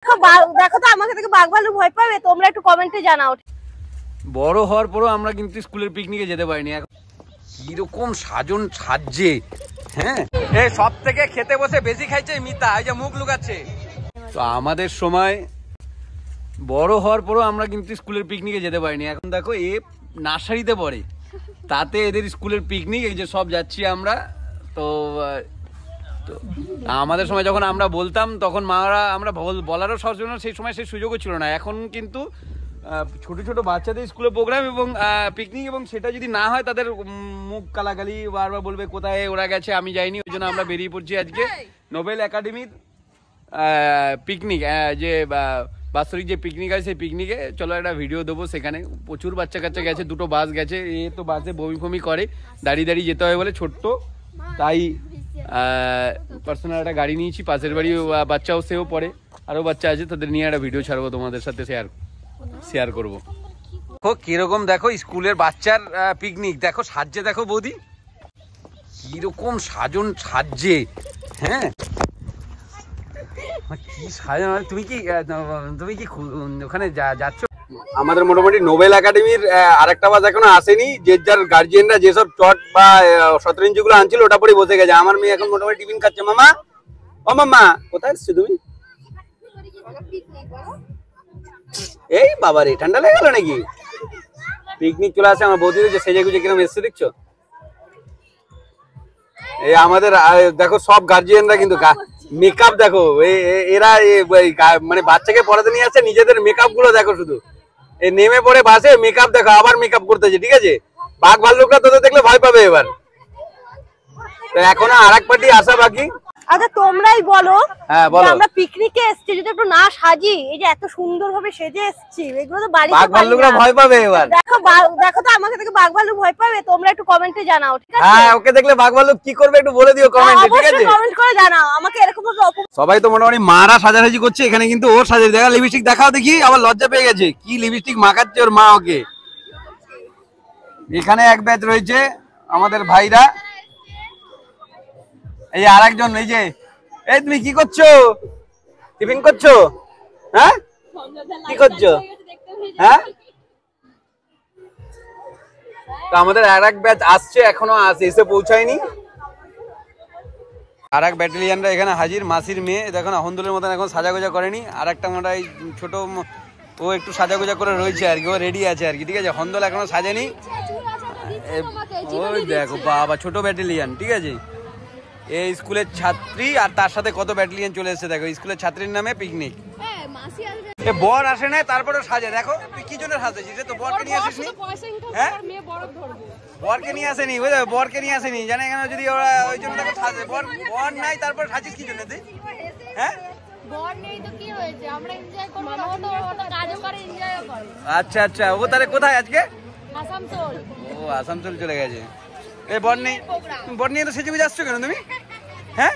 দেখো তো আমাকে থেকে বাঘ ভালু ভয় পাবে, তোমরা একটু কমেন্টে জানাও। বড় হওয়ার পরও আমরা কিন্তু স্কুলের পিকনিকে যেতে পারিনি। কিরকম সাজন সাজছে, হ্যাঁ এই সব থেকে খেতে বসে বেশি খাইছে মিতা, এই যে মুখ লুকাচ্ছে। তো আমাদের সময় বড় হওয়ার পরও আমরা কিন্তু স্কুলের পিকনিকে যেতে পারিনি। এখন দেখো এ নার্সারিতে পড়ে, তাতে এদের স্কুলের পিকনিক, এই যে সব যাচ্ছি আমরা। তো আমাদের সময় যখন আমরা বলতাম তখন মারা আমরা বলারও সচেতন, সেই সময় সেই সুযোগও ছিল না। এখন কিন্তু ছোট ছোট বাচ্চাদের স্কুলে প্রোগ্রাম এবং পিকনিক, এবং সেটা যদি না হয় তাদের মুখ কালাকালি, বারবার বলবে কোথায় ওরা গেছে আমি যাইনি। ওই জন্য আমরা বেরিয়ে পড়ছি আজকে নোবেল একাডেমির পিকনিক, যে বাৎসরিক যে পিকনিক আছে সেই পিকনিকে। চলো একটা ভিডিও দেবো, সেখানে প্রচুর বাচ্চা কাচ্চা গেছে, দুটো বাস গেছে। এ তো বাসে বমি ফমি করে, দাঁড়িয়ে দাঁড়িয়ে যেতে হয় বলে ছোট্ট, তাই পার্সোনাল একটা গাড়ি নিয়েছি। পাশের বাড়ি বাচ্চাও সেও পড়ে, আরও বাচ্চা আছে, তাদের নিয়ে একটা ভিডিও ছাড়বো, তোমাদের সাথে শেয়ার করবো। দেখো কিরকম, দেখো স্কুলের বাচ্চার পিকনিক, দেখো সাজছে, দেখো বৌদি কিরকম সাজন সাজছে, হ্যাঁ কি সাজানো। তুমি কি ওখানে যাচ্ছ? আমাদের মোটামুটি নোবেল একাডেমির আরেকটা বাস এখনো আসেনি। যে যার গার্জিয়ানরা যেসব চট বা শতরঞ্জি গুলো আনছিল ওটা পরে বসে গেছে। আমার মেয়ে এখন মোটামুটি টিফিন খাচ্ছে। মামা, ও মামা কোথায় এসছো তুমি? এই বাবা রে, ঠান্ডা লেগে গেল নাকি? পিকনিক চলে আসে। আমার বৌদি যে সেজে গুজে কিরকম এসছে দেখছো? এই আমাদের দেখো সব গার্জিয়ানরা কিন্তু মেকআপ দেখো, এরা মানে বাচ্চাকে পড়াতে নিয়ে আসছে, নিজেদের মেকআপ গুলো দেখো শুধু। এই নেমে পড়ে বাসে মেকআপ দেখো, আবার মেকআপ করতেছে, ঠিক আছে? বাঘ ভাল্লুকরা তোদের দেখলে ভয় পাবে এবার। তো এখনো আরেক পার্টি আসা বাকি। আচ্ছা তোমরাই বলো, হ্যাঁ বলো, আমরা পিকনিকে এসেছি যদি একটু না সাজি, এই যে এত সুন্দরভাবে সেজে এসেছি, এগুলো তো বাড়িতে বাঘ ভাল্লুকরা ভয় পাবে এবার। দেখো তো আমাকে থেকে বাঘ ভালু ভয় পাবে, তোমরা একটু কমেন্টে জানাও, ঠিক আছে? হ্যাঁ, ওকে দেখলে বাঘ ভাল্লুক কি করবে একটু বলে দিও কমেন্টে, ঠিক আছে? কমেন্ট করে জানাও আমাকে। এরকম ভাবে সবাই তো মোটামুটি মারা সাজাসাজি করছে, এখানে কিন্তু ও সাজাই। দেখা লিপস্টিক দেখাও দেখি, আবার লজ্জা পেয়ে গেছে, কি লিপস্টিক মাখাচ্ছে ওর মা ওকে। এখানে এক ব্যাচ রয়েছে আমাদের ভাইরা, এই আর একজন, এই যে এই তুমি কি করছো? টিফিন করছো? হ্যাঁ কি করছো? হ্যাঁ তো আমাদের আর এক ব্যাচ আসছে, এখনো এসে পৌঁছায়নি। আর এক ব্যাটালিয়ানরা এখানে হাজির। মাসির মেয়ে দেখো না, হন্দুলের মতন এখন সাজাগোজা করেনি। আর একটা মোটা ছোট, ও একটু সাজাগোজা করে রয়েছে আর কি, ও রেডি আছে আর কি, ঠিক আছে? হন্দল এখনো সাজেনি। ওই দেখো বাবা, ছোট ব্যাটালিয়ান, ঠিক আছে? এই স্কুলের ছাত্রী আর তার সাথে কত ব্যাটালিয়ন চলে এসেছে দেখো, স্কুলের ছাত্রীর নামে পিকনিক। বর আসে না, তারপরে সাজে। দেখো তুই কি জন্য সাজেছিস? তো বরকে নিয়ে আসিস নি? হ্যাঁ বরকে নিয়ে আসেনি, বুঝলে? বরকে নিয়ে আসেনি, জানে কেন? যদি ওরা ওই জন্য দেখো সাজে। বর নাই, তারপর সাজিস কি জন্য তুই? হ্যাঁ আচ্ছা আচ্ছা, ও তাহলে কোথায় আজকে? ও আসানসোল চলে গেছে। এই বর নেই, বর নিয়ে তো সেজে গুজে আসছো কেন তুমি? হ্যাঁ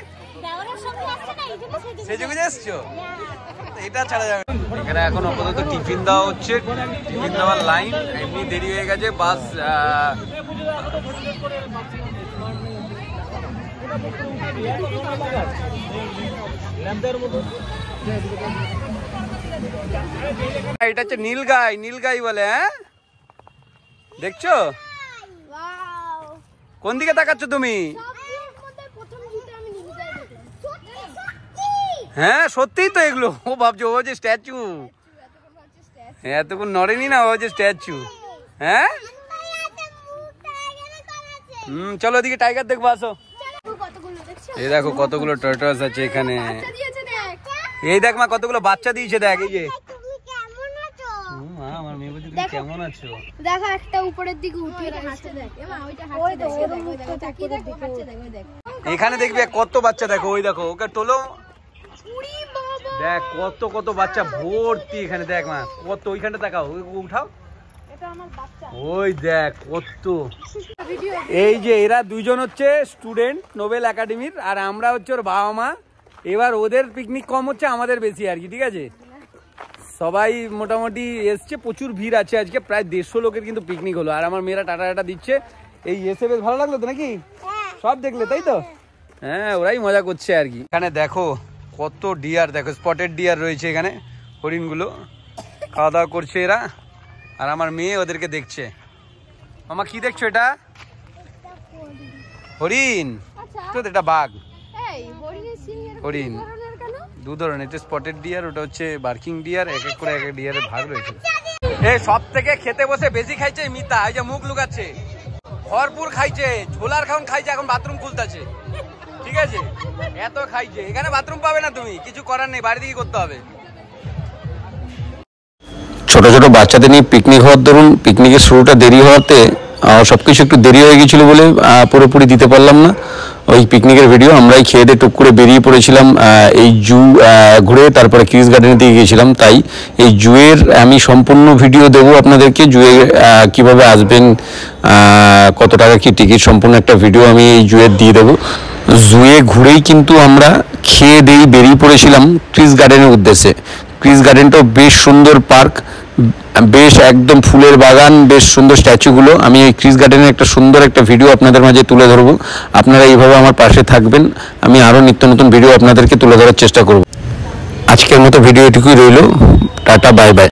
সেজে গুজে আসছো, এটা ছাড়া যাবে। এখানে এখন আপাতত টিফিন দেওয়া হচ্ছে, টিফিন দেওয়ার লাইন। এমনি দেরি হয়ে গেছে, বাস এটা হচ্ছে নীলগাই, নীলগাই বলে। হ্যাঁ দেখছো? কোন দিকে তাকাচ্ছ তুমি? হ্যাঁ সত্যিই তো এগুলো। ও ভাবছো ও যে স্ট্যাচু, এতক্ষণ নড়েনি না, ও যে স্ট্যাচু। হ্যাঁ চলো ওদিকে টাইগার দেখবো, আসো। এই দেখো কতগুলো টর্টয়েস আছে এখানে। এই দেখ মা, কতগুলো বাচ্চা দিয়েছে, দেখ। এই যে আমার মেয়ে বলছে তুমি কেমন আছো? দেখো একটা উপরের দিকে উঠে হাসছে, দেখ মা ওইটা হাসছে, দেখ এখানে দেখবে কত বাচ্চা, দেখো ওই দেখো, ওকে তোলো, দেখ কত কত বাচ্চা ভর্তি এখানে। দেখ মা কত, ওইখানটা তাকাও, উঠাও, ওই দেখ কত। এই যে এরা দুইজন হচ্ছে স্টুডেন্ট নোবেল একাডেমির, আর আমরা হচ্ছে ওর বাবা মা। এবার ওদের পিকনিক কম হচ্ছে, আমাদের বেশি আর কি, ঠিক আছে? সবাই মোটামুটি এসছে, প্রচুর ভিড় আছে আজকে, প্রায় 150 লোকের কিন্তু পিকনিক হলো। আর আমার মেয়েরা টাটা টাটা দিচ্ছে। এই এসে বেশ ভালো লাগলো তো নাকি? সব দেখলে তাই তো? হ্যাঁ ওরাই মজা করছে আর কি। এখানে দেখো কত ডিয়ার দেখো, স্পটেড ডিয়ার রয়েছে এখানে, হরিণগুলো খাওয়া দাওয়া করছে এরা, আর আমার মেয়ে ওদেরকে দেখছে। মামা কি দেখছো এটা? হরিণ তো, এটা বাঘ। হরিণ দু ধরনের, এটা স্পটেড ডিয়ার, ওটা হচ্ছে বার্কিং ডিয়ার, এক এক করে এক এক ডিয়ারের ভাগ রয়েছে। সব থেকে খেতে বসে বেশি খাইছে মিতা, এই যে মুখ লুকাচ্ছে, ভরপুর খাইছে, ছোলার খাউন খাইছে, এখন বাথরুম খুলতেছে, ঠিক আছে? এত খাইছে, এখানে বাথরুম পাবে না তুমি, কিছু করার নেই, বাড়ি থেকে করতে হবে। ছোট ছোট বাচ্চাদের নিয়ে পিকনিক হওয়ার দরুন পিকনিকের শুরুটা দেরি হওয়াতে সবকিছু একটু দেরি হয়ে গেছিল বলে পুরোপুরি দিতে পারলাম না ওই পিকনিকের ভিডিও। আমরাই খেয়ে দিয়ে টুক করে বেরিয়ে পড়েছিলাম এই জু ঘুরে, তারপরে ক্রিস গার্ডেনের দিকে গিয়েছিলাম। তাই এই জুয়ের আমি সম্পূর্ণ ভিডিও দেবো আপনাদেরকে, জুয়ে কীভাবে আসবেন, কত টাকা কি টিকিট, সম্পূর্ণ একটা ভিডিও আমি এই জুয়ের দিয়ে দেবো। জুয়ে ঘুরেই কিন্তু আমরা খেয়ে দিয়েই বেরিয়ে পড়েছিলাম ক্রিস গার্ডেনের উদ্দেশ্যে। ক্রিস গার্ডেনটাও বেশ সুন্দর পার্ক, বেশ একদম ফুলের বাগান, বেশ সুন্দর স্ট্যাচুগুলো। আমি এই ক্রিস গার্ডেনের একটা সুন্দর একটা ভিডিও আপনাদের মাঝে তুলে ধরবো, আপনারা এইভাবে আমার পাশে থাকবেন, আমি আরও নিত্য নতুন ভিডিও আপনাদেরকে তুলে ধরার চেষ্টা করব। আজকের মতো ভিডিও এটুকুই রইল, টাটা, বাই বাই।